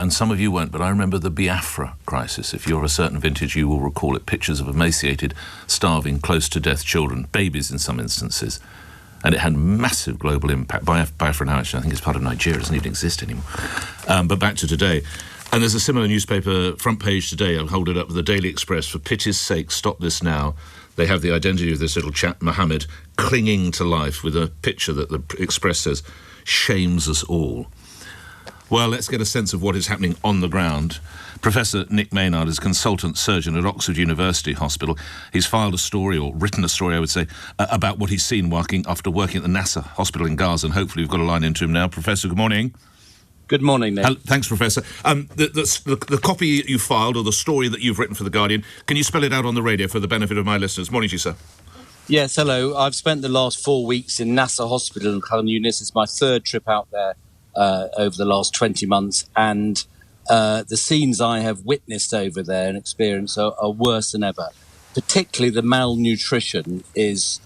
and some of you won't, but I remember the Biafra crisis. If you're a certain vintage, you will recall it. Pictures of emaciated, starving, close-to-death children, babies in some instances. And it had massive global impact. Biafra now, actually, I think it's part of Nigeria. It doesn't even exist anymore. But back to today. And there's a similar newspaper front page today. I'll hold it up with the Daily Express. For pity's sake, stop this now. They have the identity of this little chap, Mohammed, clinging to life with a picture that the Express says shames us all. Well, let's get a sense of what is happening on the ground. Professor Nick Maynard is consultant surgeon at Oxford University Hospital. He's filed a story, or written a story, I would say, about what he's seen after working at the NASA hospital in Gaza, and hopefully we've got a line into him now. Professor, good morning. Good morning, Nick. Thanks, Professor. The copy you filed, or the story that you've written for The Guardian, can you spell it out on the radio for the benefit of my listeners? Morning to you, sir. Yes, hello. I've spent the last 4 weeks in NASA Hospital in Khan Yunis. It's my third trip out there over the last 20 months, and the scenes I have witnessed over there and experienced are worse than ever. Particularly the malnutrition is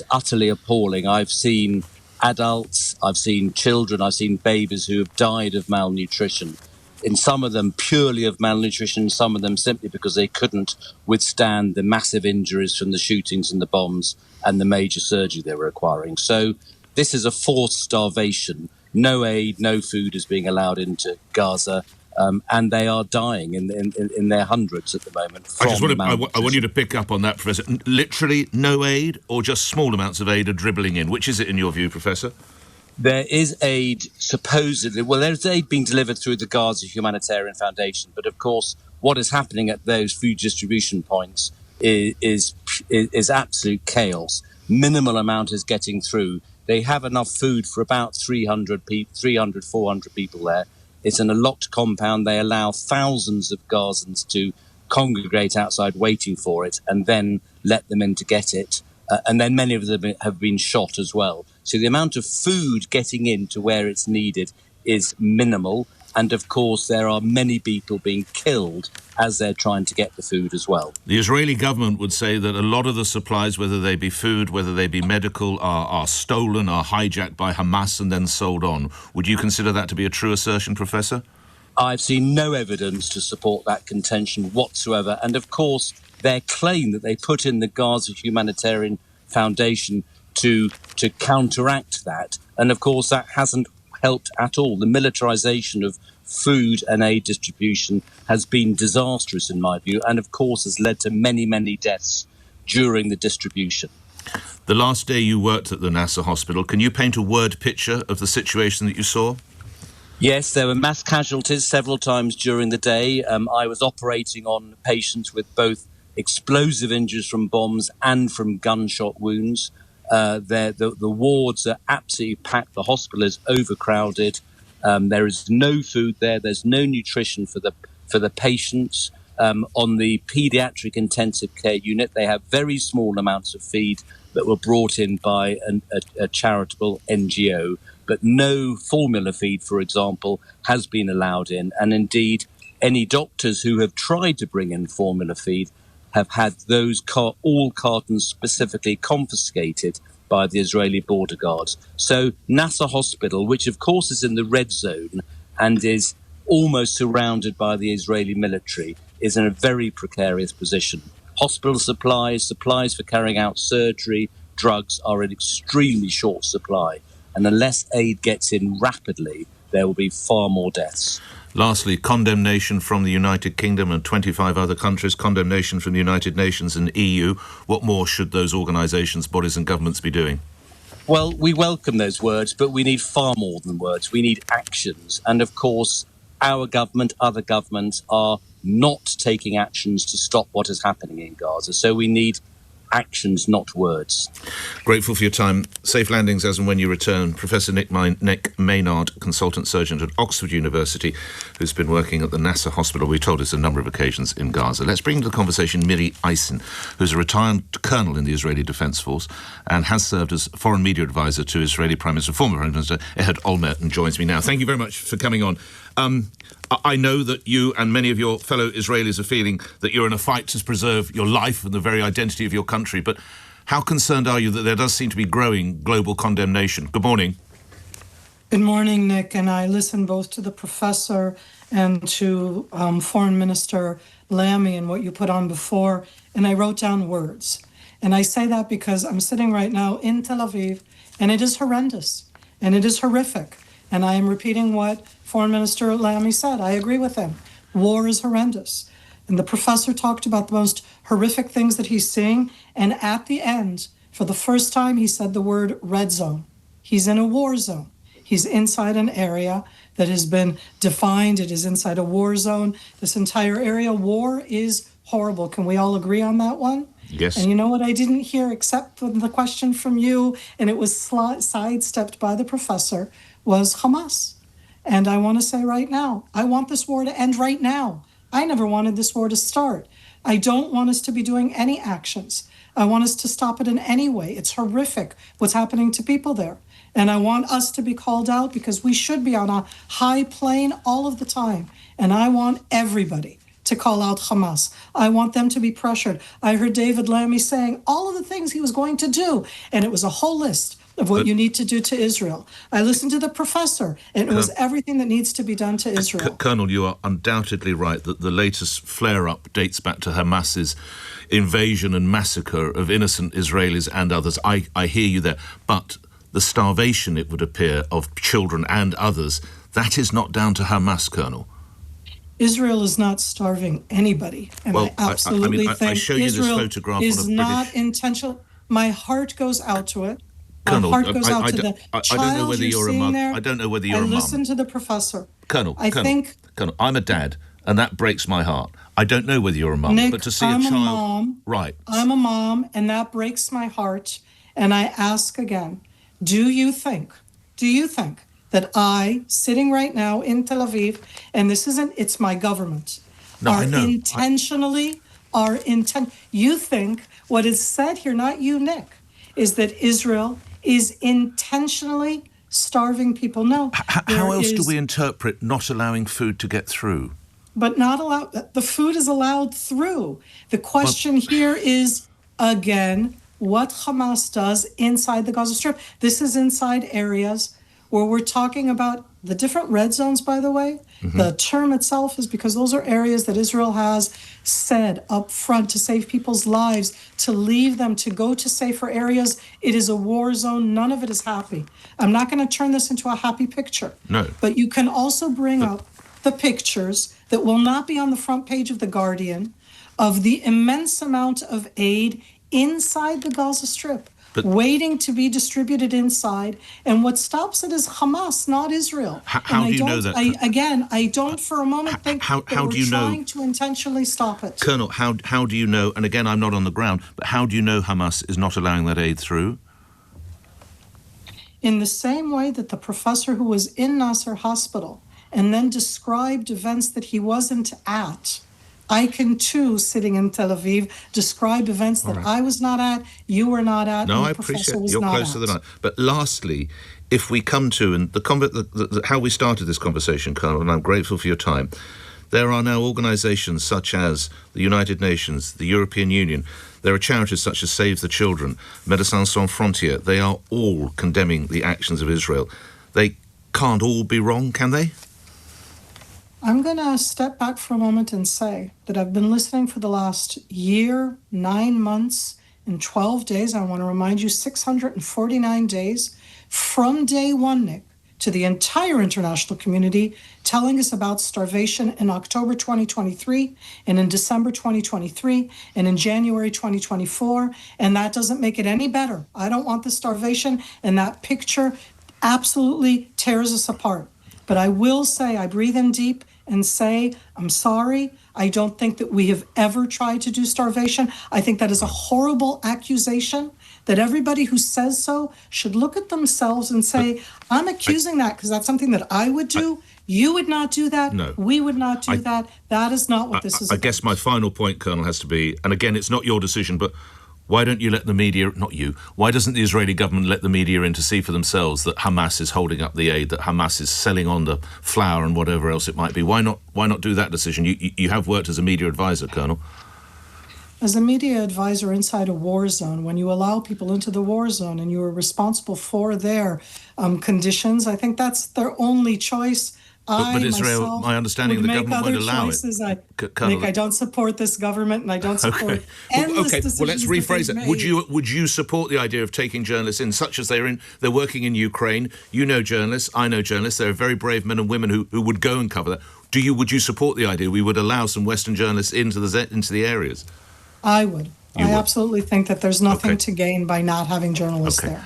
utterly appalling. I've seen adults, I've seen children, I've seen babies who have died of malnutrition. In some of them purely of malnutrition, some of them simply because they couldn't withstand the massive injuries from the shootings and the bombs and the major surgery they were requiring. So this is a forced starvation. No aid, no food is being allowed into Gaza, and they are dying in their hundreds at the moment. I want you to pick up on that, Professor. Literally no aid, or just small amounts of aid are dribbling in? Which is it in your view, Professor? There is aid, supposedly. Well, there's aid being delivered through the Gaza Humanitarian Foundation, but of course what is happening at those food distribution points is absolute chaos. Minimal amount is getting through. They have enough food for about 400 people there. It's in a locked compound. They allow thousands of Gazans to congregate outside waiting for it and then let them in to get it. And then many of them have been shot as well. So the amount of food getting in to where it's needed is minimal. And of course, there are many people being killed as they're trying to get the food as well. The Israeli government would say that a lot of the supplies, whether they be food, whether they be medical, are stolen, are hijacked by Hamas and then sold on. Would you consider that to be a true assertion, Professor? I've seen no evidence to support that contention whatsoever. And of course, their claim that they put in the Gaza Humanitarian Foundation to counteract that. And of course, that hasn't helped at all. The militarization of food and aid distribution has been disastrous in my view, and of course has led to many, many deaths during the distribution. The last day you worked at the NASA hospital, can you paint a word picture of the situation that you saw? Yes, there were mass casualties several times during the day. I was operating on patients with both explosive injuries from bombs and from gunshot wounds. The wards are absolutely packed. The hospital is overcrowded. There is no food there. There's no nutrition for the patients. On the paediatric intensive care unit, they have very small amounts of feed that were brought in by a charitable NGO, but no formula feed, for example, has been allowed in. And indeed, any doctors who have tried to bring in formula feed have had those all cartons specifically confiscated by the Israeli border guards. So NASA Hospital, which of course is in the red zone and is almost surrounded by the Israeli military, is in a very precarious position. Hospital supplies for carrying out surgery, drugs are in extremely short supply. And unless aid gets in rapidly, there will be far more deaths. Lastly, condemnation from the United Kingdom and 25 other countries, condemnation from the United Nations and EU. What more should those organisations, bodies and governments be doing? Well, we welcome those words, but we need far more than words. We need actions. And of course, our government, other governments are not taking actions to stop what is happening in Gaza. So we need actions, not words. Grateful for your time. Safe landings as and when you return. Professor Nick Maynard, consultant surgeon at Oxford University, who's been working at the NASA hospital, we told us, a number of occasions in Gaza. Let's bring to the conversation Uri Isen, who's a retired colonel in the Israeli Defence Force and has served as foreign media advisor to Israeli former Prime Minister Ehud Olmert, and joins me now. Thank you very much for coming on. I know that you and many of your fellow Israelis are feeling that you're in a fight to preserve your life and the very identity of your country, but how concerned are you that there does seem to be growing global condemnation? Good morning. Good morning, Nick, and I listen both to the professor and to Foreign Minister Lamy and what you put on before, and I wrote down words. And I say that because I'm sitting right now in Tel Aviv, and it is horrendous, and it is horrific. And I am repeating what Foreign Minister Lamy said. I agree with him. War is horrendous. And the professor talked about the most horrific things that he's seeing. And at the end, for the first time, he said the word red zone. He's in a war zone. He's inside an area that has been defined. It is inside a war zone. This entire area, war is horrible. Can we all agree on that one? Yes. And you know what I didn't hear except for the question from you, and it was sidestepped by the professor, was Hamas. And I want to say right now, I want this war to end right now. I never wanted this war to start. I don't want us to be doing any actions. I want us to stop it in any way. It's horrific what's happening to people there. And I want us to be called out because we should be on a high plane all of the time. And I want everybody to call out Hamas. I want them to be pressured. I heard David Lammy saying all of the things he was going to do, and it was a whole list of what you need to do to Israel. I listened to the professor, and it was everything that needs to be done to Israel. Colonel, you are undoubtedly right that the latest flare-up dates back to Hamas's invasion and massacre of innocent Israelis and others. I hear you there. But the starvation, it would appear, of children and others, that is not down to Hamas, Colonel. Israel is not starving anybody, and I absolutely think I show you Israel this photograph is on a not British... intentional. My heart goes out to it. Colonel, my heart goes out to the I child don't know whether you're a mum. I don't know whether you're a mum. Listen to the professor. Colonel, Colonel, I'm a dad, and that breaks my heart. I don't know whether you're a mum, Nick, but to see I'm a child... mom. Right. I'm a mom, and that breaks my heart. And I ask again, do you think that I, sitting right now in Tel Aviv, and this isn't, it's my government, no, I know. You think what is said here, not you, Nick, is that Israel is intentionally starving people. No. How else do we interpret not allowing food to get through? But not allowed, the food is allowed through. The question here is, again, what Hamas does inside the Gaza Strip. This is inside areas where we're talking about the different red zones, by the way. Mm-hmm. The term itself is because those are areas that Israel has said up front to save people's lives, to leave them, to go to safer areas. It is a war zone. None of it is happy. I'm not going to turn this into a happy picture. No. But you can also bring up the pictures that will not be on the front page of The Guardian of the immense amount of aid inside the Gaza Strip, waiting to be distributed inside. And what stops it is Hamas, not Israel. How do you know that? I don't for a moment think that we're trying to intentionally stop it. Colonel, how do you know, and again, I'm not on the ground, but how do you know Hamas is not allowing that aid through? In the same way that the professor who was in Nasser Hospital and then described events that he wasn't at, I can too, sitting in Tel Aviv, describe events that I was not at, you were not at, no, and I the professor appreciate was you're not closer at. than I. But lastly, if we come to, and how we started this conversation, Colonel, and I'm grateful for your time, there are now organisations such as the United Nations, the European Union, there are charities such as Save the Children, Médecins Sans Frontières. They are all condemning the actions of Israel. They can't all be wrong, can they? I'm going to step back for a moment and say that I've been listening for the last year, 9 months, and 12 days. I want to remind you, 649 days from day one, Nick, to the entire international community, telling us about starvation in October 2023, and in December 2023, and in January 2024. And that doesn't make it any better. I don't want the starvation, and that picture absolutely tears us apart. But I will say, I breathe in deep and say, I'm sorry. I don't think that we have ever tried to do starvation. I think that is a horrible accusation that everybody who says so should look at themselves and say, I'm accusing that because that's something that I would do. You would not do that. No. We would not do that. That is not what this is about. I guess my final point, Colonel, has to be, and again, it's not your decision, but why don't you let the media, not you, why doesn't the Israeli government let the media in to see for themselves that Hamas is holding up the aid, that Hamas is selling on the flour and whatever else it might be? Why not do that decision? You have worked as a media advisor, Colonel. As a media advisor inside a war zone, when you allow people into the war zone and you are responsible for their conditions, I think that's their only choice. But Israel, my understanding, the government won't allow it. Nick, I don't support this government, and I don't support endless decisions. Well, let's rephrase it. Would you support the idea of taking journalists in, such as they're working in Ukraine? You know journalists, I know journalists. There are very brave men and women who would go and cover that. Would you support the idea we would allow some Western journalists into the areas? I would. I absolutely think that there's nothing to gain by not having journalists there.